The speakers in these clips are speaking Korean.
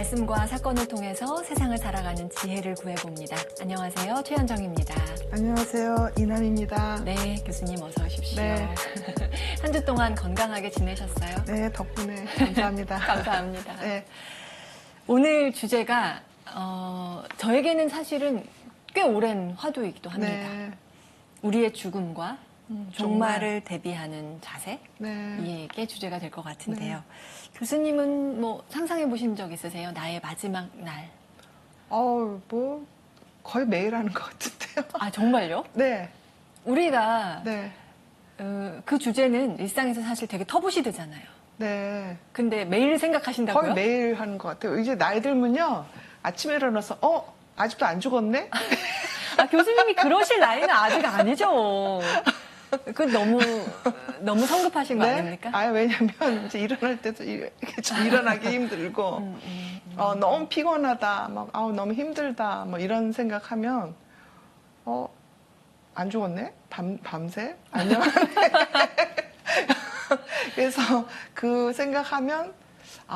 말씀과 사건을 통해서 세상을 살아가는 지혜를 구해봅니다. 안녕하세요. 최현정입니다. 안녕하세요. 이남입니다. 네, 교수님 어서 오십시오. 네. 한 주 동안 건강하게 지내셨어요? 네, 덕분에 감사합니다. 감사합니다. 네. 오늘 주제가 저에게는 사실은 꽤 오랜 화두이기도 합니다. 네. 우리의 죽음과 종말을 대비하는 자세? 네. 이게 주제가 될 것 같은데요. 네. 교수님은 뭐 상상해 보신 적 있으세요? 나의 마지막 날. 뭐 거의 매일 하는 것 같은데요. 아, 정말요? 네. 우리가 네. 그 주제는 일상에서 사실 되게 터부시되잖아요. 네. 근데 매일 생각하신다고요? 거의 매일 하는 것 같아요. 이제 나이 들면요. 아침에 일어나서 아직도 안 죽었네? 아, 교수님이 그러실 나이는 아직 아니죠. 그건 너무 성급하신 거 네? 아닙니까? 왜냐면 이제 일어날 때도 이렇게 좀 일어나기 힘들고, 너무 피곤하다, 너무 힘들다, 뭐 이런 생각하면, 안 죽었네? 밤새? 안녕하네? 그래서 그 생각하면,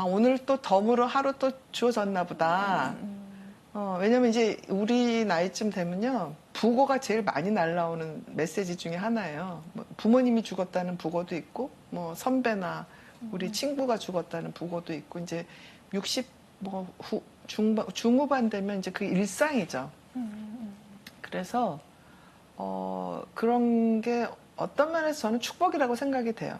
오늘 또 덤으로 하루 또 주어졌나 보다. 왜냐면 이제 우리 나이쯤 되면요. 부고가 제일 많이 날라오는 메시지 중에 하나예요. 뭐 부모님이 죽었다는 부고도 있고, 뭐 선배나 우리 친구가 죽었다는 부고도 있고, 이제 60, 중후반 되면 이제 그 일상이죠. 그래서, 그런 게 어떤 면에서 저는 축복이라고 생각이 돼요.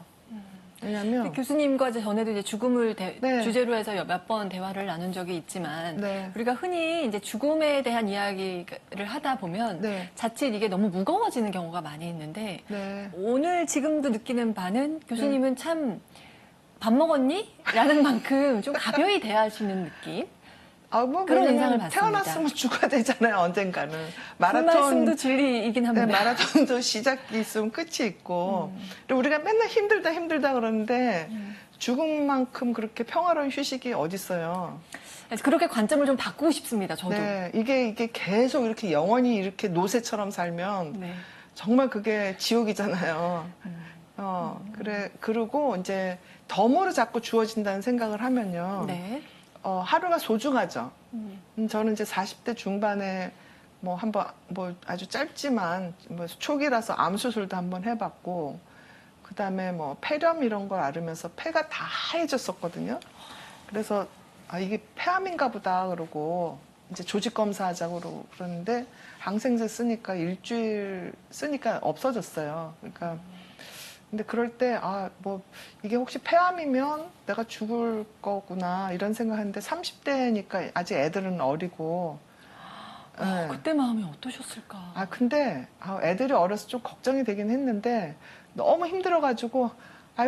왜냐면 교수님과 전에도 이제 죽음을 네. 주제로 해서 몇 번 대화를 나눈 적이 있지만 네. 우리가 흔히 이제 죽음에 대한 이야기를 하다 보면 네. 자칫 이게 너무 무거워지는 경우가 많이 있는데 네. 오늘 지금도 느끼는 바는 교수님은 참 밥 먹었니? 라는 만큼 좀 가벼이 대하시는 느낌? 그런 인상을 봤습니다. 태어났으면 죽어야 되잖아요, 언젠가는. 그 말씀도 진리이긴 합니다. 네, 마라톤도 시작이 있으면 끝이 있고. 그리고 우리가 맨날 힘들다 그러는데 죽음만큼 그렇게 평화로운 휴식이 어디 있어요. 그렇게 관점을 좀 바꾸고 싶습니다, 저도. 네, 이게 계속 이렇게 영원히 이렇게 노새처럼 살면 네. 정말 그게 지옥이잖아요. 그리고 이제 덤으로 자꾸 주어진다는 생각을 하면요. 네. 하루가 소중하죠. 저는 이제 40대 중반에 아주 짧지만 초기라서 암 수술도 한번 해봤고, 그 다음에 폐렴 이런 걸 앓으면서 폐가 다 하얘졌었거든요. 그래서 이게 폐암인가 보다 그러고 이제 조직 검사하자고 그러는데 항생제 쓰니까 일주일 쓰니까 없어졌어요. 그러니까 근데 그럴 때, 이게 혹시 폐암이면 내가 죽을 거구나, 이런 생각하는데 30대니까 아직 애들은 어리고. 네. 그때 마음이 어떠셨을까? 근데, 애들이 어려서 좀 걱정이 되긴 했는데, 너무 힘들어가지고,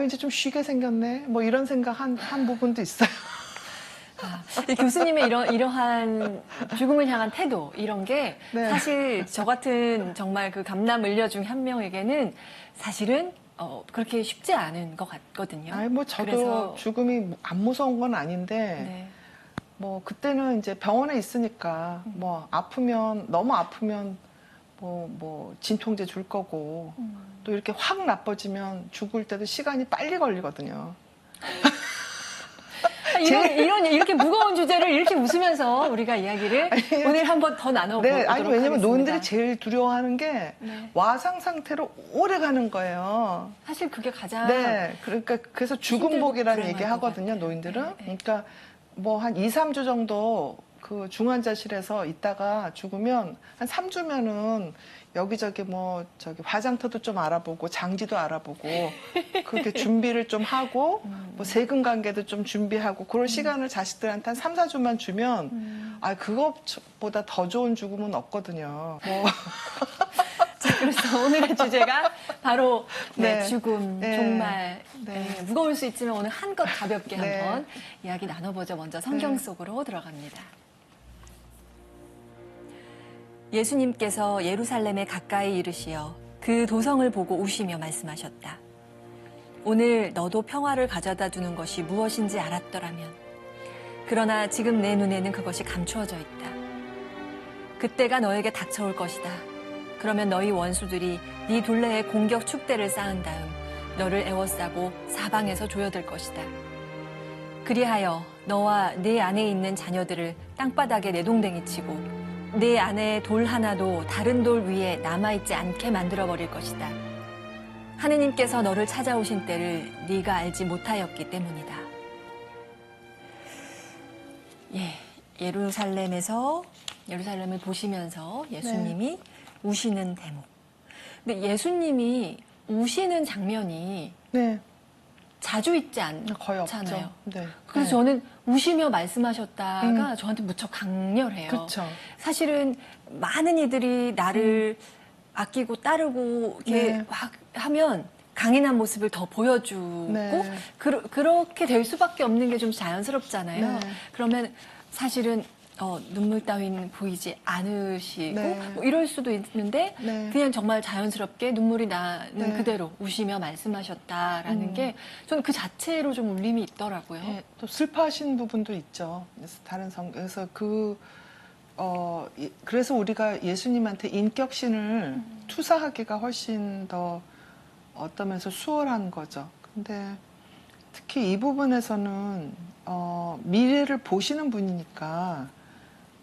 이제 좀 쉬게 생겼네? 뭐 이런 생각 한 부분도 있어요. 교수님의 이러한 죽음을 향한 태도, 이런 게 네. 사실 저 같은 정말 그 감남 의녀 중 한 명에게는 사실은 그렇게 쉽지 않은 것 같거든요. 저도 그래서 죽음이 안 무서운 건 아닌데, 네. 그때는 이제 병원에 있으니까, 너무 아프면, 진통제 줄 거고, 또 이렇게 확 나빠지면 죽을 때도 시간이 빨리 걸리거든요. 이렇게 무거운 주제를 이렇게 웃으면서 우리가 이야기를 오늘 한번 더 나눠보도록 하겠습니다. 왜냐면 노인들이 제일 두려워하는 게 네. 와상 상태로 오래 가는 거예요. 사실 그게 가장 그래서 죽음복이라는 얘기 불안할 것 하거든요, 같아요. 노인들은. 네. 그러니까 한 2, 3주 정도 그 중환자실에서 있다가 죽으면 한 3주면은 여기저기 화장터도 좀 알아보고 장지도 알아보고 그렇게 준비를 좀 하고 세금관계도 좀 준비하고 그런 시간을 자식들한테 한 3, 4주만 주면 그것보다 더 좋은 죽음은 없거든요. 자, 그래서 오늘의 주제가 바로 네. 죽음, 네. 종말. 네. 무거울 수 있지만 오늘 한껏 가볍게 네. 한번 이야기 나눠보죠. 먼저 성경 네. 속으로 들어갑니다. 예수님께서 예루살렘에 가까이 이르시어 그 도성을 보고 우시며 말씀하셨다. 오늘 너도 평화를 가져다 주는 것이 무엇인지 알았더라면. 그러나 지금 내 눈에는 그것이 감추어져 있다. 그때가 너에게 닥쳐올 것이다. 그러면 너희 원수들이 네 둘레에 공격 축대를 쌓은 다음 너를 에워싸고 사방에서 조여들 것이다. 그리하여 너와 내 안에 있는 자녀들을 땅바닥에 내동댕이 치고 내 안에 돌 하나도 다른 돌 위에 남아있지 않게 만들어버릴 것이다. 하느님께서 너를 찾아오신 때를 네가 알지 못하였기 때문이다. 예루살렘을 보시면서 예수님이 우시는 대목. 근데 예수님이 우시는 장면이 네. 자주 있지 거의 않잖아요. 없죠. 네. 그래서 저는 우시며 말씀하셨다가 저한테 무척 강렬해요. 그렇죠. 사실은 많은 이들이 나를 아끼고 따르고 이렇게 네. 막 하면 강인한 모습을 더 보여주고 네. 그렇게 될 수밖에 없는 게 좀 자연스럽잖아요. 네. 그러면 사실은 눈물 따윈 보이지 않으시고 네. 뭐 이럴 수도 있는데 네. 그냥 정말 자연스럽게 눈물이 나는 네. 그대로 우시며 말씀하셨다라는 게 저는 그 자체로 좀 울림이 있더라고요. 네, 또 슬퍼하신 부분도 있죠. 그래서 다른 성경에서 그래서 우리가 예수님한테 인격신을 투사하기가 훨씬 더 어떤 면에서 수월한 거죠. 근데 특히 이 부분에서는 미래를 보시는 분이니까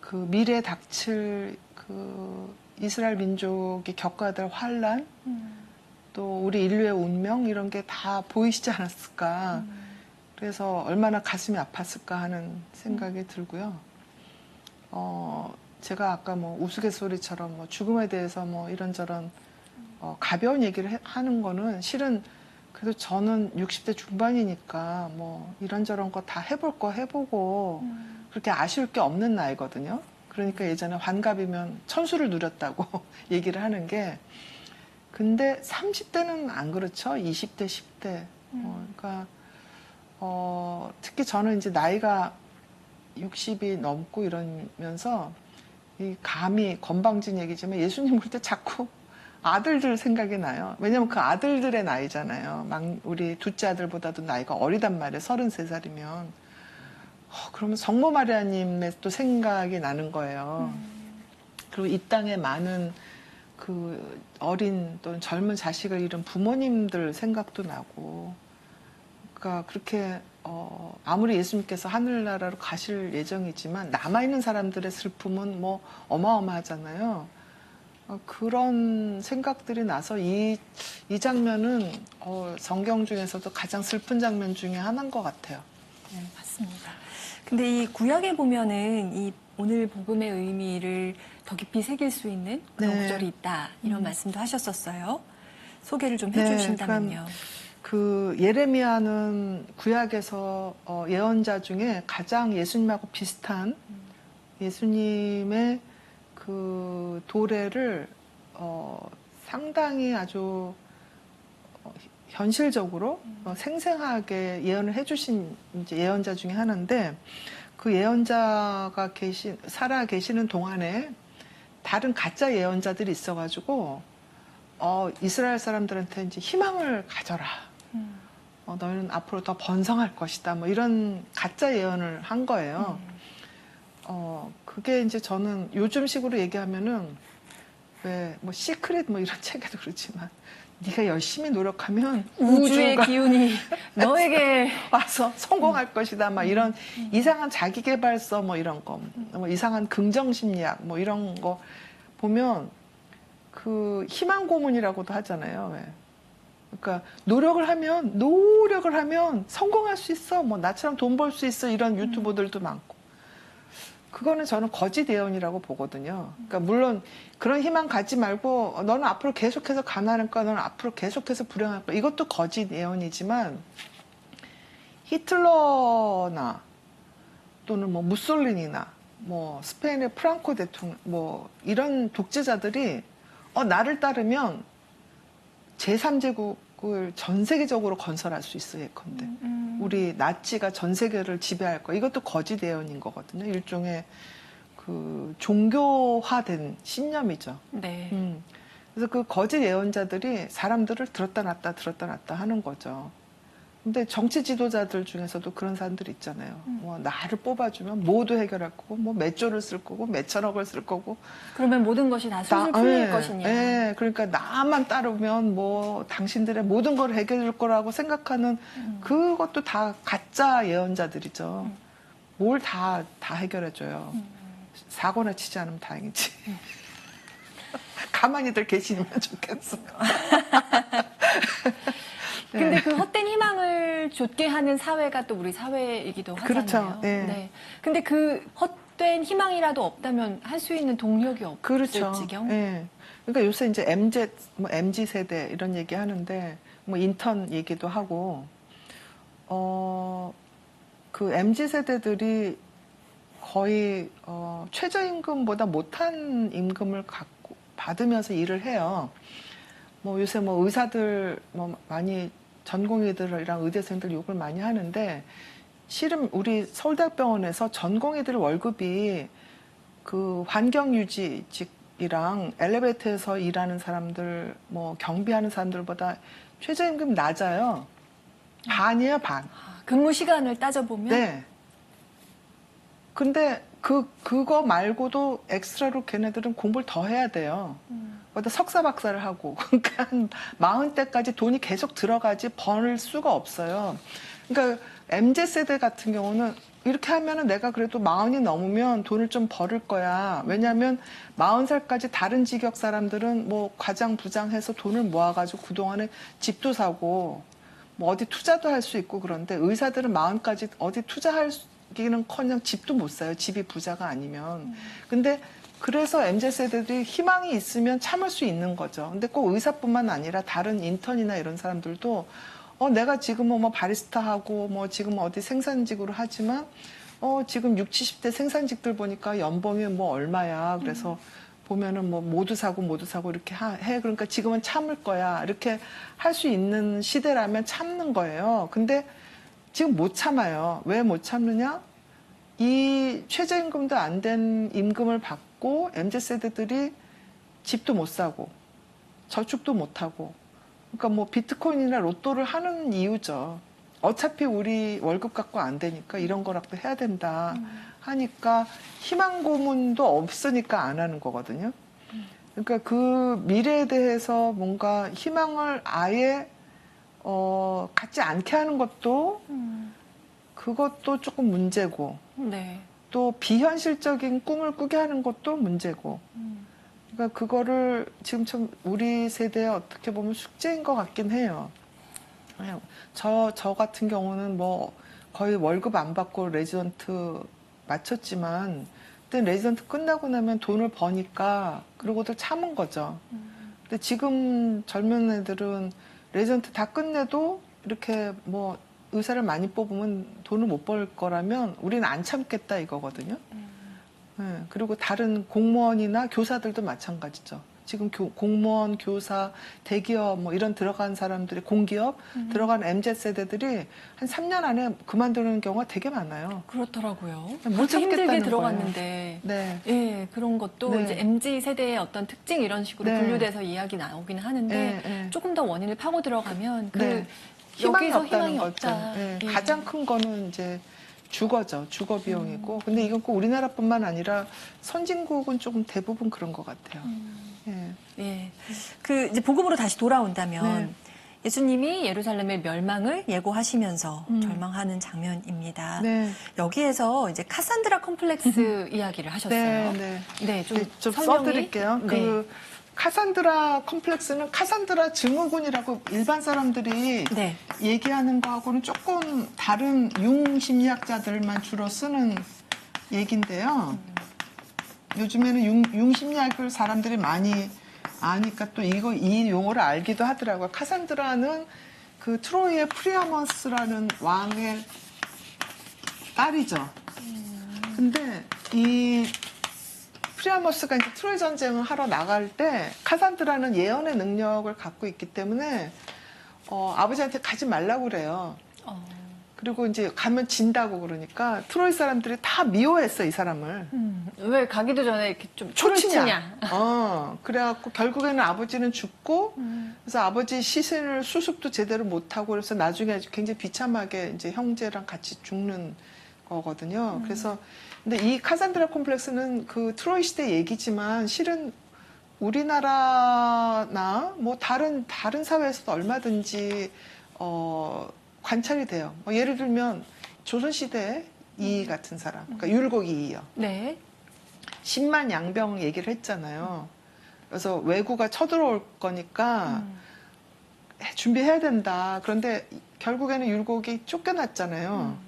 그 미래에 닥칠 그 이스라엘 민족이 겪어야 될 환란, 또 우리 인류의 운명 이런 게 다 보이시지 않았을까. 그래서 얼마나 가슴이 아팠을까 하는 생각이 들고요. 제가 아까 뭐 우스갯소리처럼 뭐 죽음에 대해서 뭐 이런저런 가벼운 얘기를 하는 거는 실은 그래도 저는 60대 중반이니까 뭐 이런저런 거 다 해볼 거 해보고 그렇게 아쉬울 게 없는 나이거든요. 그러니까 예전에 환갑이면 천수를 누렸다고 얘기를 하는 게, 근데 30대는 안 그렇죠. 20대, 10대. 그러니까 특히 저는 이제 나이가 60이 넘고 이러면서 이 감히 건방진 얘기지만 예수님 볼 때 자꾸 아들들 생각이 나요. 왜냐면 그 아들들의 나이잖아요. 우리 둘째 아들보다도 나이가 어리단 말이에요. 33살이면. 그러면 성모 마리아님의 또 생각이 나는 거예요. 그리고 이 땅에 많은 그 어린 또는 젊은 자식을 잃은 부모님들 생각도 나고. 그러니까 그렇게 아무리 예수님께서 하늘나라로 가실 예정이지만 남아있는 사람들의 슬픔은 뭐 어마어마하잖아요. 그런 생각들이 나서 이 장면은 성경 중에서도 가장 슬픈 장면 중에 하나인 것 같아요. 네, 맞습니다. 근데 이 구약에 보면은 이 오늘 복음의 의미를 더 깊이 새길 수 있는 그런 네. 구절이 있다. 이런 말씀도 하셨었어요. 소개를 좀 네, 해주신다면요. 그 예레미야는 구약에서 예언자 중에 가장 예수님하고 비슷한 예수님의 그 도래를 상당히 아주 현실적으로 생생하게 예언을 해주신 이제 예언자 중에 하나인데, 그 예언자가 살아 계시는 동안에 다른 가짜 예언자들이 있어가지고 이스라엘 사람들한테 이제 희망을 가져라. 너희는 앞으로 더 번성할 것이다. 뭐 이런 가짜 예언을 한 거예요. 그게 이제 저는 요즘식으로 얘기하면은 왜 뭐 시크릿 뭐 이런 책에도 그렇지만 네가 열심히 노력하면 우주의 우주가 기운이 너에게 와서 성공할 것이다. 막 이런 이상한 자기계발서 뭐 이런 거, 뭐 이상한 긍정심리학 뭐 이런 거 보면 그 희망 고문이라고도 하잖아요. 왜? 그러니까 노력을 하면 성공할 수 있어. 뭐 나처럼 돈 벌 수 있어. 이런 유튜버들도 많고. 그거는 저는 거짓 예언이라고 보거든요. 그러니까 물론 그런 희망 갖지 말고 너는 앞으로 계속해서 가난할 거야. 너는 앞으로 계속해서 불행할 거야. 이것도 거짓 예언이지만 히틀러나 또는 뭐 무솔리니나 뭐 스페인의 프랑코 대통령 뭐 이런 독재자들이 나를 따르면 제3제국을 전 세계적으로 건설할 수 있어 예컨대. 우리 나치가 전 세계를 지배할 거. 이것도 거짓 예언인 거거든요. 일종의 그 종교화된 신념이죠. 네. 그래서 그 거짓 예언자들이 사람들을 들었다 놨다 하는 거죠. 근데 정치 지도자들 중에서도 그런 사람들이 있잖아요. 뭐 나를 뽑아주면 모두 해결할 거고, 뭐 몇 조를 쓸 거고, 몇 천억을 쓸 거고. 그러면 모든 것이 다 술술 풀릴 것이냐. 예, 그러니까 나만 따르면 뭐 당신들의 모든 걸 해결해 줄 거라고 생각하는 그것도 다 가짜 예언자들이죠. 뭘 다 해결해 줘요. 사고나 치지 않으면 다행이지. 가만히들 계시면 좋겠어. 근데 네. 그 헛된 희망을 좇게 하는 사회가 또 우리 사회이기도 하잖아요. 그렇죠. 네. 네. 근데 그 헛된 희망이라도 없다면 할 수 있는 동력이 없을 그렇죠. 지경. 예. 그러니까 요새 이제 MZ 세대 이런 얘기 하는데 뭐 인턴 얘기도 하고 그 MZ 세대들이 거의 최저임금보다 못한 임금을 갖고 받으면서 일을 해요. 뭐 요새 뭐 의사들 뭐 많이 전공의들이랑 의대생들 욕을 많이 하는데 실은 우리 서울대학병원에서 전공의들 월급이 그 환경유지직이랑 엘리베이터에서 일하는 사람들, 뭐 경비하는 사람들보다 최저임금 낮아요. 반이에요, 반. 근무 시간을 따져보면. 네. 근데 그거 말고도 엑스트라로 걔네들은 공부를 더 해야 돼요. 거기다 석사 박사를 하고. 그러니까 한 40대까지 돈이 계속 들어가지 벌 수가 없어요. 그러니까 MZ세대 같은 경우는 이렇게 하면은 내가 그래도 40이 넘으면 돈을 좀 벌을 거야. 왜냐하면 40살까지 다른 직역 사람들은 뭐 과장 부장해서 돈을 모아가지고 그동안에 집도 사고 뭐 어디 투자도 할 수 있고 그런데 의사들은 40까지 어디 투자하기는커녕 집도 못 사요. 집이 부자가 아니면. 근데 그래서 MZ세대들이 희망이 있으면 참을 수 있는 거죠. 근데 꼭 의사뿐만 아니라 다른 인턴이나 이런 사람들도 내가 지금은 뭐 바리스타 하고 뭐 지금 어디 생산직으로 하지만 지금 60, 70대 생산직들 보니까 연봉이 뭐 얼마야. 그래서 보면은 뭐 모두 사고 이렇게 해. 그러니까 지금은 참을 거야. 이렇게 할 수 있는 시대라면 참는 거예요. 근데 지금 못 참아요. 왜 못 참느냐? 이 최저임금도 안 된 임금을 받고 MZ세대들이 집도 못 사고 저축도 못 하고 그러니까 뭐 비트코인이나 로또를 하는 이유죠. 어차피 우리 월급 갖고 안 되니까 이런 거라도 해야 된다 하니까 희망 고문도 없으니까 안 하는 거거든요. 그러니까 그 미래에 대해서 뭔가 희망을 아예 갖지 않게 하는 것도 그것도 조금 문제고 네. 또 비현실적인 꿈을 꾸게 하는 것도 문제고 그러니까 그거를 지금 참 우리 세대에 어떻게 보면 숙제인 것 같긴 해요. 저 같은 경우는 뭐 거의 월급 안 받고 레지던트 마쳤지만 그때 레지던트 끝나고 나면 돈을 버니까 그러고도 참은 거죠. 근데 지금 젊은 애들은 레지던트 다 끝내도 이렇게 뭐 의사를 많이 뽑으면 돈을 못 벌 거라면 우리는 안 참겠다 이거거든요. 네, 그리고 다른 공무원이나 교사들도 마찬가지죠. 지금 공무원, 교사, 대기업 뭐 이런 들어간 사람들이 공기업 들어간 MZ세대들이 한 3년 안에 그만두는 경우가 되게 많아요. 그렇더라고요. 못 그렇게 힘들게 참겠다는 들어갔는데. 네. 예, 그런 것도 네. 이제 MZ 세대의 어떤 특징 이런 식으로 네. 분류돼서 이야기 나오기는 하는데 네, 네. 조금 더 원인을 파고 들어가면 그 네. 희망이 여기서 없다는 희망이 거죠. 없다. 네. 예. 가장 큰 거는 이제 주거죠. 주거 비용이고. 근데 이건 꼭 우리나라뿐만 아니라 선진국은 조금 대부분 그런 것 같아요. 예. 예. 그 이제 복음으로 다시 돌아온다면 네. 예수님이 예루살렘의 멸망을 예고하시면서 절망하는 장면입니다. 네. 여기에서 이제 카산드라 컴플렉스 이야기를 하셨어요. 네, 네. 네, 좀, 네, 좀 설명이- 써드릴게요. 네. 그 카산드라 컴플렉스는 카산드라 증후군이라고 일반 사람들이 네. 얘기하는 거하고는 조금 다른 융심리학자들만 주로 쓰는 얘기인데요. 요즘에는 융심리학을 사람들이 많이 아니까 또 이 용어를 알기도 하더라고요. 카산드라는 그 트로이의 프리아머스라는 왕의 딸이죠. 근데 이 프리아머스가 이제 트로이 전쟁을 하러 나갈 때 카산드라는 예언의 능력을 갖고 있기 때문에 아버지한테 가지 말라고 그래요. 그리고 이제 가면 진다고 그러니까 트로이 사람들이 다 미워했어, 이 사람을. 왜 가기도 전에 이렇게 좀 초치냐. 그래갖고 결국에는 아버지는 죽고, 그래서 아버지 시신을 수습도 제대로 못하고, 그래서 나중에 굉장히 비참하게 이제 형제랑 같이 죽는 거거든요. 그래서, 근데 이 카산드라 콤플렉스는 그 트로이 시대 얘기지만 실은 우리나라나 뭐 다른 사회에서도 얼마든지, 관찰이 돼요. 예를 들면 조선시대 이이 같은 사람, 그러니까 율곡 이이요. 네. 10만 양병 얘기를 했잖아요. 그래서 왜구가 쳐들어올 거니까 준비해야 된다. 그런데 결국에는 율곡이 쫓겨났잖아요.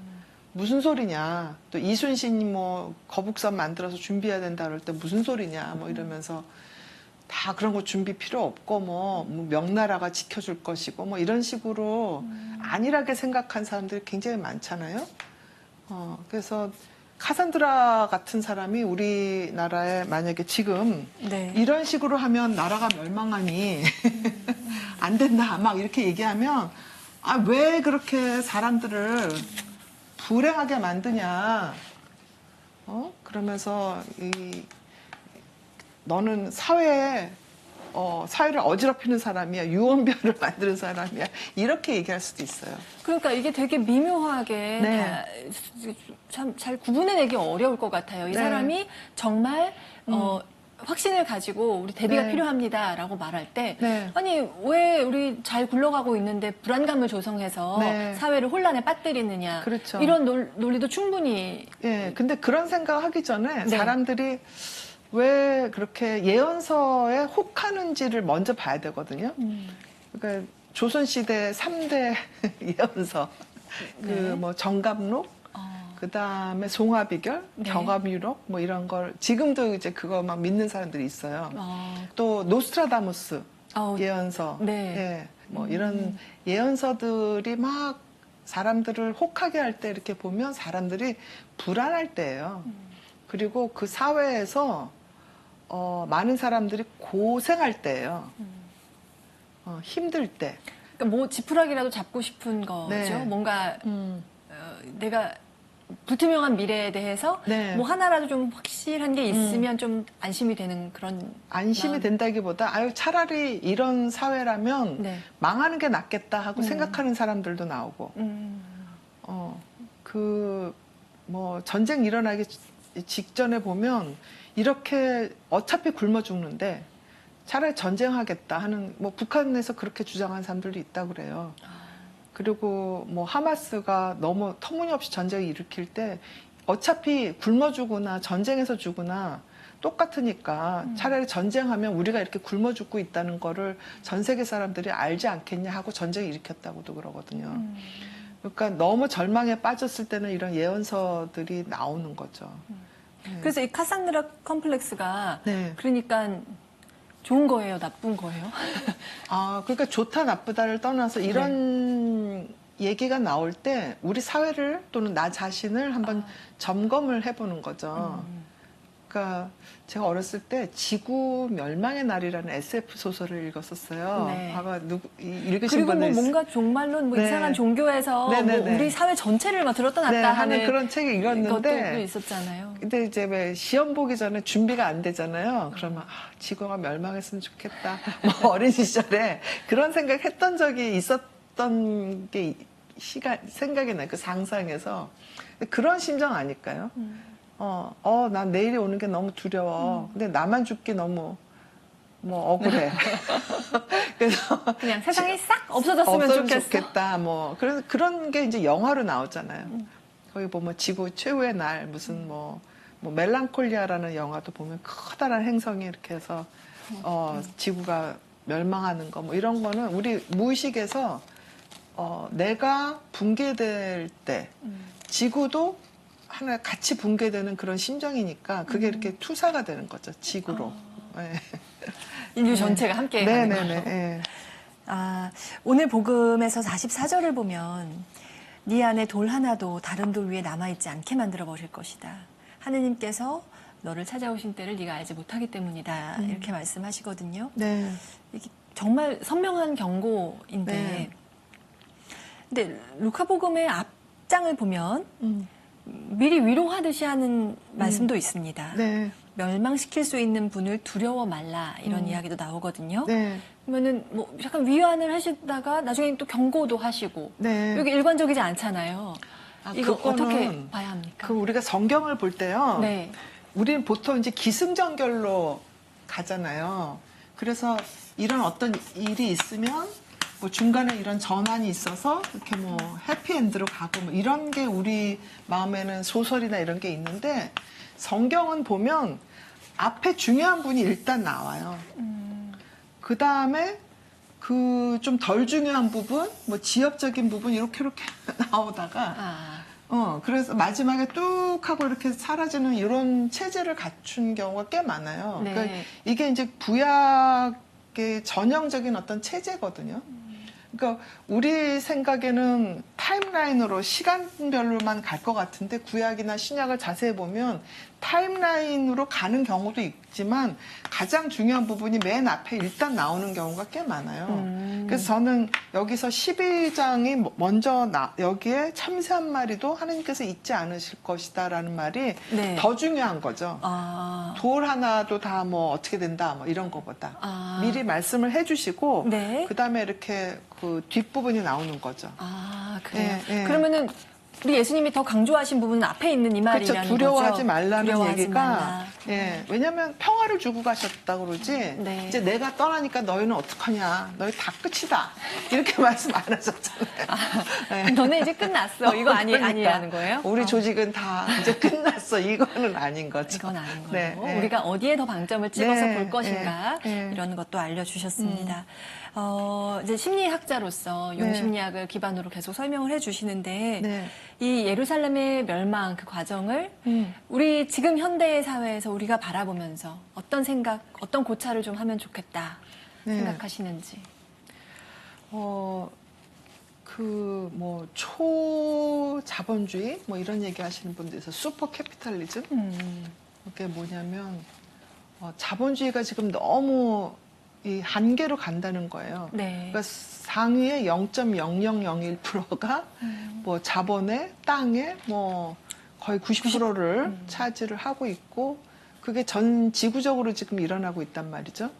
무슨 소리냐. 또 이순신이 뭐 거북선 만들어서 준비해야 된다 그럴 때 무슨 소리냐. 뭐 이러면서 다 그런 거 준비 필요 없고 뭐 명나라가 지켜줄 것이고 뭐 이런 식으로 안일하게 생각한 사람들이 굉장히 많잖아요. 그래서 카산드라 같은 사람이 우리나라에 만약에 지금 네. 이런 식으로 하면 나라가 멸망하니 안 된다 막 이렇게 얘기하면 아, 왜 그렇게 사람들을 불행하게 만드냐. 그러면서 너는 사회를 어지럽히는 사람이야. 유언별을 만드는 사람이야. 이렇게 얘기할 수도 있어요. 그러니까 이게 되게 미묘하게 네. 참 잘 구분해내기 어려울 것 같아요. 이 네. 사람이 정말 확신을 가지고 우리 대비가 네. 필요합니다라고 말할 때 네. 아니 왜 우리 잘 굴러가고 있는데 불안감을 조성해서 네. 사회를 혼란에 빠뜨리느냐. 그렇죠. 이런 논리도 충분히 예, 근데 그런 생각하기 전에 네. 사람들이 왜 그렇게 예언서에 혹하는지를 먼저 봐야 되거든요. 그러니까 조선시대 3대 예언서, 네. 뭐 정갑록, 그 다음에 송화비결, 네. 경합유록, 뭐 이런 걸 지금도 이제 그거 막 믿는 사람들이 있어요. 또 노스트라다무스 예언서, 네. 예, 뭐 이런 예언서들이 막 사람들을 혹하게 할 때 이렇게 보면 사람들이 불안할 때예요. 그리고 그 사회에서 많은 사람들이 고생할 때예요. 힘들 때. 그러니까 뭐 지푸라기라도 잡고 싶은 거죠. 네. 뭔가 내가 불투명한 미래에 대해서 네. 뭐 하나라도 좀 확실한 게 있으면 좀 안심이 되는 그런 안심이 마음. 된다기보다 아유 차라리 이런 사회라면 네. 망하는 게 낫겠다 하고 생각하는 사람들도 나오고 뭐 전쟁 일어나기 직전에 보면 이렇게 어차피 굶어 죽는데 차라리 전쟁하겠다 하는 뭐 북한에서 그렇게 주장한 사람들도 있다고 그래요. 그리고 뭐 하마스가 너무 터무니없이 전쟁을 일으킬 때 어차피 굶어 죽거나 전쟁에서 죽거나 똑같으니까 차라리 전쟁하면 우리가 이렇게 굶어 죽고 있다는 거를 전 세계 사람들이 알지 않겠냐 하고 전쟁을 일으켰다고도 그러거든요. 그러니까 너무 절망에 빠졌을 때는 이런 예언서들이 나오는 거죠. 그래서 이 카산드라 컴플렉스가 네. 그러니까 좋은 거예요, 나쁜 거예요? 그러니까 좋다 나쁘다를 떠나서 이런 얘기가 나올 때 우리 사회를 또는 나 자신을 한번 점검을 해보는 거죠. 그러니까 제가 어렸을 때 지구 멸망의 날이라는 SF 소설을 읽었었어요. 네. 아마 읽으신 그리고 뭐 분은 뭔가 정말로 뭐 네. 이상한 종교에서 뭐 네네네. 우리 사회 전체를 막 들었다 놨다 네, 하는 그런 책을 것도 읽었는데 있었잖아요. 근데 이제 왜 시험 보기 전에 준비가 안 되잖아요. 그러면 지구가 멸망했으면 좋겠다. 뭐 어린 시절에 그런 생각했던 적이 있었던 게 생각이 나요. 그 상상에서 그런 심정 아닐까요? 난 내일이 오는 게 너무 두려워. 근데 나만 죽기 너무 뭐 억울해. 그래서 그냥 세상이 싹 없어졌으면 좋겠어. 좋겠다. 뭐 그런 게 이제 영화로 나오잖아요. 거기 보면 지구 최후의 날 무슨 뭐 멜랑콜리아라는 영화도 보면 커다란 행성이 이렇게 해서 지구가 멸망하는 거 뭐 이런 거는 우리 무의식에서 내가 붕괴될 때 지구도 하나 같이 붕괴되는 그런 심정이니까 그게 이렇게 투사가 되는 거죠. 지구로. 네. 인류 전체가 함께 가는 거죠. 네네네. 네. 오늘 복음에서 44절을 보면 네 안에 돌 하나도 다른 돌 위에 남아있지 않게 만들어 버릴 것이다. 하느님께서 너를 찾아오신 때를 네가 알지 못하기 때문이다. 이렇게 말씀하시거든요. 네. 이게 정말 선명한 경고인데 네. 근데 루카복음의 앞 10장을 보면 미리 위로하듯이 하는 말씀도 있습니다. 네. 멸망시킬 수 있는 분을 두려워 말라 이런 이야기도 나오거든요. 네. 그러면은 뭐 약간 위안을 하시다가 나중에 또 경고도 하시고 네. 여기 일관적이지 않잖아요. 이거 그거는 어떻게 봐야 합니까? 그 우리가 성경을 볼 때요. 네. 우리는 보통 이제 기승전결로 가잖아요. 그래서 이런 어떤 일이 있으면 뭐 중간에 이런 전환이 있어서 이렇게 뭐 해피엔드로 가고 뭐 이런 게 우리 마음에는 소설이나 이런 게 있는데 성경은 보면 앞에 중요한 분이 일단 나와요. 그 다음에 그 좀 덜 중요한 부분, 뭐 지엽적인 부분 이렇게 나오다가 그래서 마지막에 뚝 하고 이렇게 사라지는 이런 체제를 갖춘 경우가 꽤 많아요. 네. 그러니까 이게 이제 구약의 전형적인 어떤 체제거든요. 그러니까 우리 생각에는 타임라인으로 시간별로만 갈 것 같은데 구약이나 신약을 자세히 보면 타임라인으로 가는 경우도 있지만 가장 중요한 부분이 맨 앞에 일단 나오는 경우가 꽤 많아요. 그래서 저는 여기서 12장이 먼저 여기에 참새 한 마리도 하나님께서 잊지 않으실 것이다라는 말이 네. 더 중요한 거죠. 아. 돌 하나도 다 뭐 어떻게 된다 뭐 이런 거보다 미리 말씀을 해주시고 네. 그다음에 이렇게 그 뒷부분이 나오는 거죠. 아, 그래요? 예, 예. 그러면은 우리 예수님이 더 강조하신 부분은 앞에 있는 이 말이라는 그렇죠. 두려워하지 거죠. 말라는 두려워하지 얘기가 말라. 예, 왜냐하면 평화를 주고 가셨다 그러지. 네. 이제 내가 떠나니까 너희는 어떡하냐. 너희 다 끝이다. 이렇게 말씀 안 하셨잖아요. 예. 너네 이제 끝났어. 이거 그러니까. 아니라는 거예요? 우리 조직은 다 이제 끝났어. 이거는 아닌 거죠. 이건 아닌 거고 네, 네. 우리가 어디에 더 방점을 찍어서 네, 볼 것인가 네, 네. 이런 것도 알려주셨습니다. 이제 심리학자로서 용심리학을 기반으로 계속 설명을 해주시는데 네. 이 예루살렘의 멸망 그 과정을 우리 지금 현대 사회에서 우리가 바라보면서 어떤 생각, 어떤 고찰을 좀 하면 좋겠다 네. 생각하시는지. 뭐 초자본주의 뭐 이런 얘기 하시는 분들 있어요. 슈퍼 캐피탈리즘. 그게 뭐냐면 자본주의가 지금 너무 이 한계로 간다는 거예요. 네. 그러니까 상위의 0.0001%가 뭐 자본의 땅에 뭐 거의 90%를 차지를 하고 있고 그게 전 지구적으로 지금 일어나고 있단 말이죠.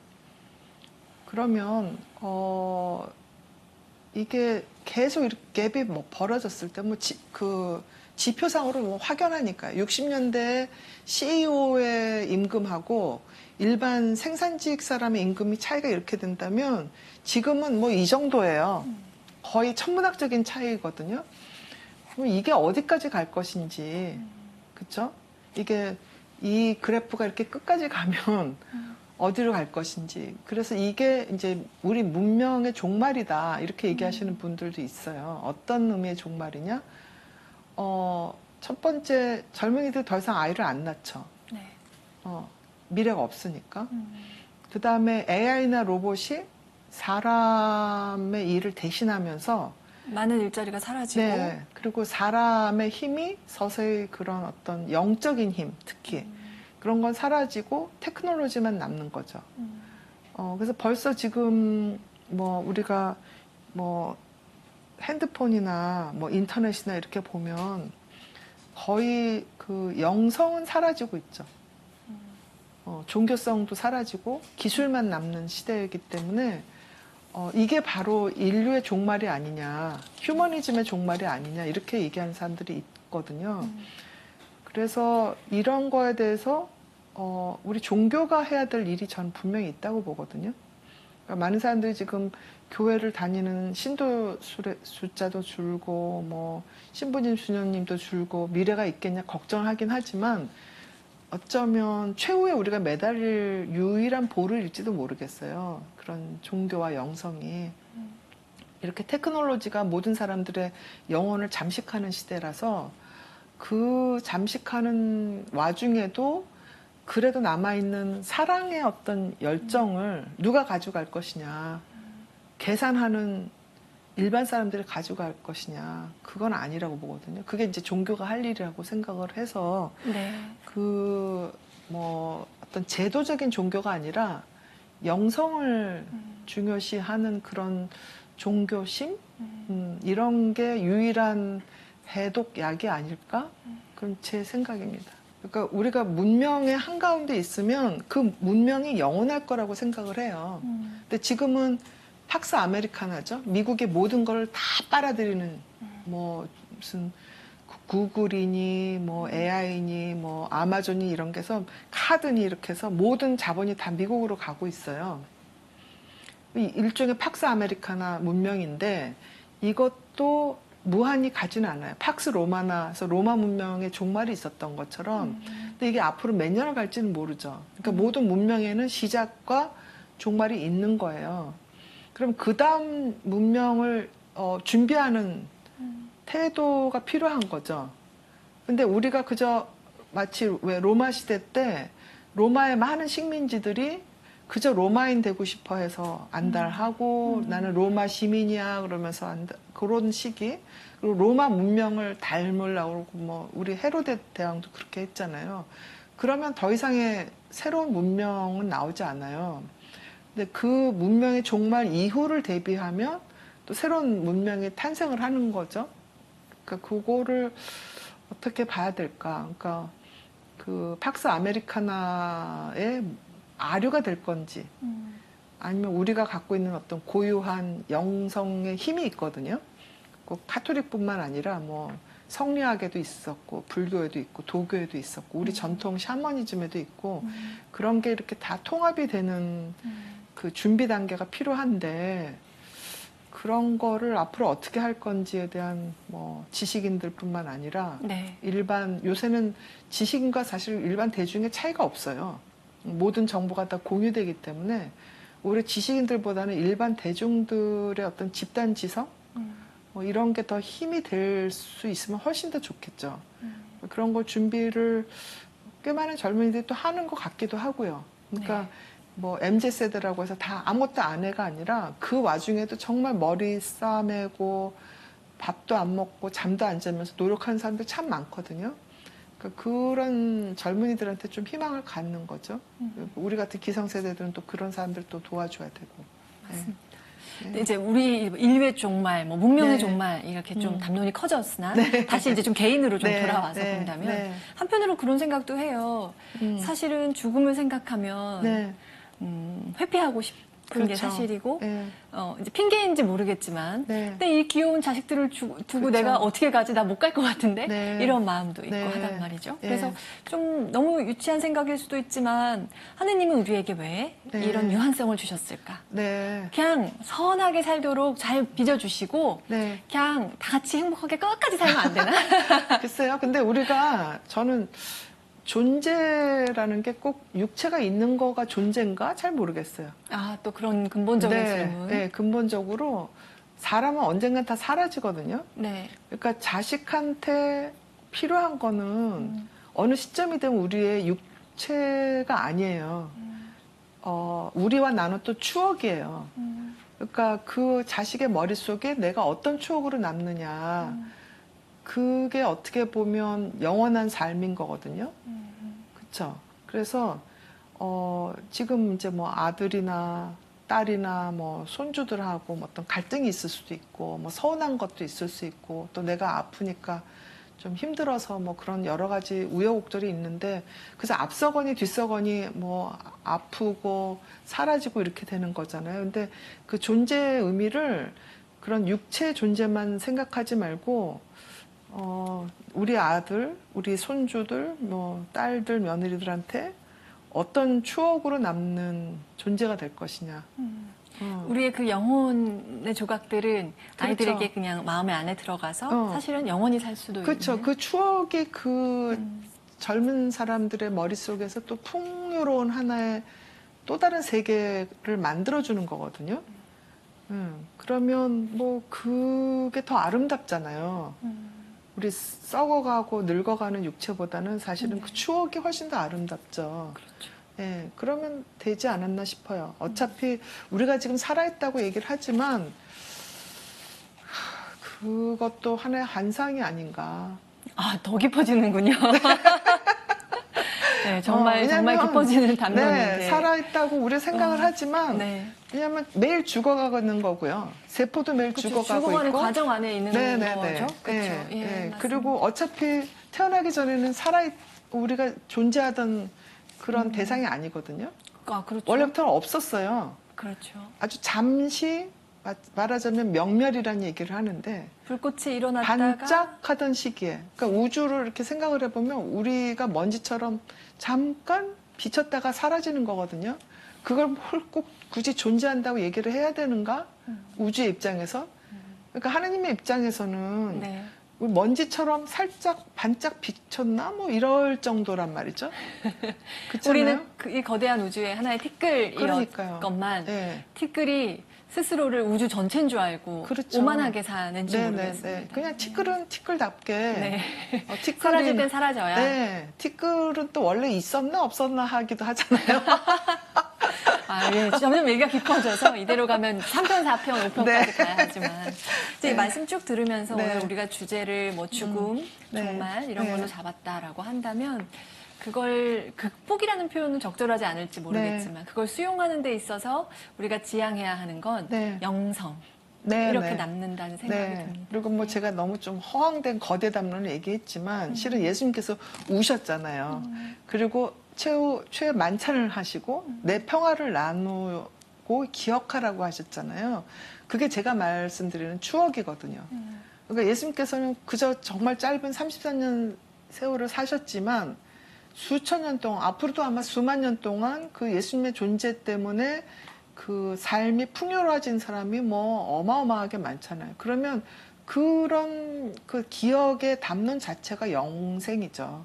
그러면 이게 계속 이렇게 갭이 뭐 벌어졌을 때 뭐 그 지표상으로 뭐 확연하니까요. 60년대 CEO의 임금하고 일반 생산직 사람의 임금이 차이가 이렇게 된다면 지금은 뭐 이 정도예요. 거의 천문학적인 차이거든요. 그럼 이게 어디까지 갈 것인지, 그쵸? 이게 이 그래프가 이렇게 끝까지 가면 어디로 갈 것인지. 그래서 이게 이제 우리 문명의 종말이다. 이렇게 얘기하시는 분들도 있어요. 어떤 의미의 종말이냐? 첫 번째, 젊은이들 더 이상 아이를 안 낳죠. 네. 미래가 없으니까. 그 다음에 AI나 로봇이 사람의 일을 대신하면서 많은 일자리가 사라지고 네, 그리고 사람의 힘이 서서히 그런 어떤 영적인 힘, 특히 그런 건 사라지고 테크놀로지만 남는 거죠. 그래서 벌써 지금 뭐 우리가 뭐 핸드폰이나 뭐 인터넷이나 이렇게 보면 거의 그 영성은 사라지고 있죠. 종교성도 사라지고 기술만 남는 시대이기 때문에 이게 바로 인류의 종말이 아니냐, 휴머니즘의 종말이 아니냐 이렇게 얘기하는 사람들이 있거든요. 그래서 이런 거에 대해서 우리 종교가 해야 될 일이 전 분명히 있다고 보거든요. 그러니까 많은 사람들이 지금 교회를 다니는 신도 숫자도 줄고 뭐 신부님 수녀님도 줄고 미래가 있겠냐 걱정하긴 하지만 어쩌면 최후에 우리가 매달릴 유일한 보루일지도 모르겠어요. 그런 종교와 영성이. 이렇게 테크놀로지가 모든 사람들의 영혼을 잠식하는 시대라서 그 잠식하는 와중에도 그래도 남아있는 사랑의 어떤 열정을 누가 가져갈 것이냐. 계산하는 일반 사람들이 가져갈 것이냐. 그건 아니라고 보거든요. 그게 이제 종교가 할 일이라고 생각을 해서 네. 뭐 어떤 제도적인 종교가 아니라 영성을 중요시하는 그런 종교심 이런 게 유일한 해독약이 아닐까? 그런 제 생각입니다. 그러니까 우리가 문명의 한가운데 있으면 그 문명이 영원할 거라고 생각을 해요. 근데 지금은 팍스 아메리카나죠. 미국의 모든 걸 다 빨아들이는 뭐 무슨 구글이니 뭐 AI니 뭐 아마존이 이런 게 해서 카드니 이렇게 해서 모든 자본이 다 미국으로 가고 있어요. 일종의 팍스 아메리카나 문명인데 이것도 무한히 가지는 않아요. 팍스 로마나에서 로마 문명의 종말이 있었던 것처럼. 근데 이게 앞으로 몇 년을 갈지는 모르죠. 그러니까 모든 문명에는 시작과 종말이 있는 거예요. 그럼 그 다음 문명을 준비하는 태도가 필요한 거죠. 근데 우리가 그저 마치 왜 로마 시대 때 로마의 많은 식민지들이 그저 로마인 되고 싶어 해서 안달하고 나는 로마 시민이야 그러면서 그런 시기. 그리고 로마 문명을 닮으려고 그러고 뭐 우리 헤로데 대왕도 그렇게 했잖아요. 그러면 더 이상의 새로운 문명은 나오지 않아요. 근데 그 문명의 종말 이후를 대비하면 또 새로운 문명이 탄생을 하는 거죠. 그러니까 그거를 어떻게 봐야 될까? 그러니까 그 팍스 아메리카나의 아류가 될 건지 아니면 우리가 갖고 있는 어떤 고유한 영성의 힘이 있거든요. 꼭 카톨릭뿐만 아니라 뭐 성리학에도 있었고 불교에도 있고 도교에도 있었고 우리 전통 샤머니즘에도 있고 그런 게 이렇게 다 통합이 되는 그 준비 단계가 필요한데 그런 거를 앞으로 어떻게 할 건지에 대한 뭐 지식인들뿐만 아니라 네. 일반 요새는 지식인과 사실 일반 대중의 차이가 없어요. 모든 정보가 다 공유되기 때문에 오히려 지식인들보다는 일반 대중들의 어떤 집단 지성 뭐 이런 게 더 힘이 될 수 있으면 훨씬 더 좋겠죠. 그런 거 준비를 꽤 많은 젊은이들이 또 하는 것 같기도 하고요. 그러니까 네. 뭐 MZ세대라고 해서 다 아무것도 안 해가 아니라 그 와중에도 정말 머리 싸매고 밥도 안 먹고 잠도 안 자면서 노력하는 사람들 참 많거든요. 그러니까 그런 젊은이들한테 좀 희망을 갖는 거죠. 우리 같은 기성세대들은 또 그런 사람들 또 도와줘야 되고. 맞습니다. 네. 근데 이제 우리 인류의 종말, 뭐 문명의 네. 종말 이렇게 좀 담론이 커졌으나 네. 다시 이제 좀 개인으로 좀 네. 돌아와서 네. 본다면 네. 한편으로 그런 생각도 해요. 사실은 죽음을 생각하면 네. 회피하고 싶은 게 그렇죠. 사실이고 네. 이제 핑계인지 모르겠지만 네. 근데 이 귀여운 자식들을 두고 그렇죠. 내가 어떻게 가지 나 못 갈 것 같은데 네. 이런 마음도 있고 네. 하단 말이죠. 네. 그래서 좀 너무 유치한 생각일 수도 있지만 하느님은 우리에게 왜 네. 이런 유한성을 주셨을까? 네. 그냥 선하게 살도록 잘 빚어주시고 네. 그냥 다 같이 행복하게 끝까지 살면 안 되나? 글쎄요. 근데 우리가 저는 존재라는 게 꼭 육체가 있는 거가 존재인가 잘 모르겠어요. 아, 또 그런 근본적인 네, 질문. 네, 근본적으로 사람은 언젠간 다 사라지거든요. 네. 그러니까 자식한테 필요한 거는 어느 시점이 되면 우리의 육체가 아니에요. 우리와 나는 또 추억이에요. 그러니까 그 자식의 머릿속에 내가 어떤 추억으로 남느냐. 그게 어떻게 보면 영원한 삶인 거거든요. 그렇죠. 그래서 지금 이제 뭐 아들이나 딸이나 뭐 손주들하고 뭐 어떤 갈등이 있을 수도 있고 뭐 서운한 것도 있을 수 있고 또 내가 아프니까 좀 힘들어서 뭐 그런 여러 가지 우여곡절이 있는데 그래서 앞서거니 뒤서거니 뭐 아프고 사라지고 이렇게 되는 거잖아요. 근데 그 존재의 의미를 그런 육체 존재만 생각하지 말고 우리 아들, 우리 손주들, 뭐 딸들, 며느리들한테 어떤 추억으로 남는 존재가 될 것이냐. 우리의 그 영혼의 조각들은 그렇죠. 아이들에게 그냥 마음의 안에 들어가서 사실은 영원히 살 수도 그렇죠. 있는. 그 추억이 그 젊은 사람들의 머릿속에서 또 풍요로운 하나의 또 다른 세계를 만들어주는 거거든요. 그러면 뭐 그게 더 아름답잖아요. 우리 썩어가고 늙어가는 육체보다는 사실은 그 추억이 훨씬 더 아름답죠. 그렇죠. 예, 그러면 되지 않았나 싶어요. 어차피 우리가 지금 살아있다고 얘기를 하지만 그것도 하나의 환상이 아닌가. 아, 더 깊어지는군요. 네, 정말 정말 왜냐면, 깊어지는 담론인데. 네, 살아있다고 우리 생각을 하지만 네. 왜냐하면 매일 죽어가는 거고요. 세포도 매일 그쵸, 죽어가고 죽어가는 있고. 과정 안에 있는 네네네. 거죠. 그렇죠. 네, 예, 네. 맞습니다. 그리고 어차피 태어나기 전에는 우리가 존재하던 그런 대상이 아니거든요. 아, 그렇죠. 원래부터는 없었어요. 그렇죠. 아주 잠시 말하자면 명멸이라는 얘기를 하는데 불꽃이 일어났다가 반짝하던 시기에, 그러니까 우주를 이렇게 생각을 해보면 우리가 먼지처럼 잠깐 비쳤다가 사라지는 거거든요. 그걸 뭘 꼭 굳이 존재한다고 얘기를 해야 되는가? 우주의 입장에서. 그러니까 하느님의 입장에서는 네. 우리 먼지처럼 살짝 반짝 비쳤나? 뭐 이럴 정도란 말이죠. 그렇잖아요. 우리는 이 거대한 우주의 하나의 그러니까요. 티끌이었건만 네. 티끌이 스스로를 우주 전체인 줄 알고 그렇죠. 오만하게 사는지 모르겠습니다. 네. 그냥 티끌은 티끌답게. 네. 티끌이, 사라질 땐 사라져야. 네. 티끌은 또 원래 있었나 없었나 하기도 하잖아요. 아, 예. 점점 얘기가 깊어져서 이대로 가면 3편, 4편, 5편까지 네. 가야 하지만 이제 네. 말씀 쭉 들으면서 네. 오늘 우리가 주제를 뭐 죽음, 네. 종말 이런 네. 걸로 잡았다라고 한다면 그걸 극복이라는 표현은 적절하지 않을지 모르겠지만 그걸 수용하는 데 있어서 우리가 지향해야 하는 건 네. 영성 네, 이렇게 네. 남는다는 생각이 네. 듭니다. 그리고 뭐 제가 너무 좀 허황된 거대 담론을 얘기했지만 실은 예수님께서 우셨잖아요. 그리고 최후의 만찬을 하시고 내 평화를 나누고 기억하라고 하셨잖아요. 그게 제가 말씀드리는 추억이거든요. 그러니까 예수님께서는 그저 정말 짧은 34년 세월을 사셨지만 수천 년 동안, 앞으로도 아마 수만 년 동안 그 예수님의 존재 때문에 그 삶이 풍요로워진 사람이 뭐 어마어마하게 많잖아요. 그러면 그런 그 기억의 담론 자체가 영생이죠.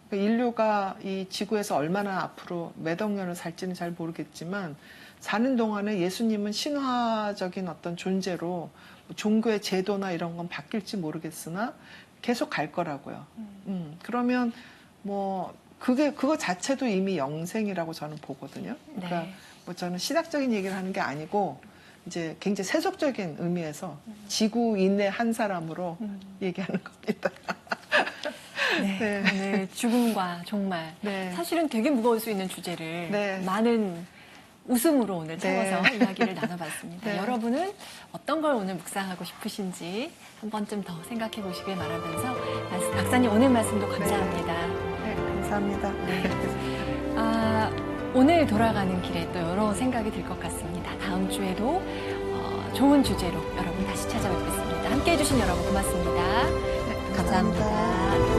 그러니까 인류가 이 지구에서 얼마나 앞으로 몇 억 년을 살지는 잘 모르겠지만 사는 동안에 예수님은 신화적인 어떤 존재로 종교의 제도나 이런 건 바뀔지 모르겠으나 계속 갈 거라고요. 그러면 뭐 그거 자체도 이미 영생이라고 저는 보거든요. 그러니까 네. 뭐 저는 신학적인 얘기를 하는 게 아니고 이제 굉장히 세속적인 의미에서 지구인의 한 사람으로 얘기하는 겁니다. 네, 네. 오늘 죽음과 종말 네. 사실은 되게 무거울 수 있는 주제를 네. 많은 웃음으로 오늘 채워서 네. 이야기를 나눠봤습니다. 네. 여러분은 어떤 걸 오늘 묵상하고 싶으신지 한 번쯤 더 생각해 보시길 바라면서 박사님 오늘 말씀도 감사합니다. 네, 감사합니다. 네. 오늘 돌아가는 길에 또 여러 생각이 들 것 같습니다. 다음 주에도 좋은 주제로 여러분 다시 찾아뵙겠습니다. 함께해 주신 여러분 고맙습니다. 네, 감사합니다.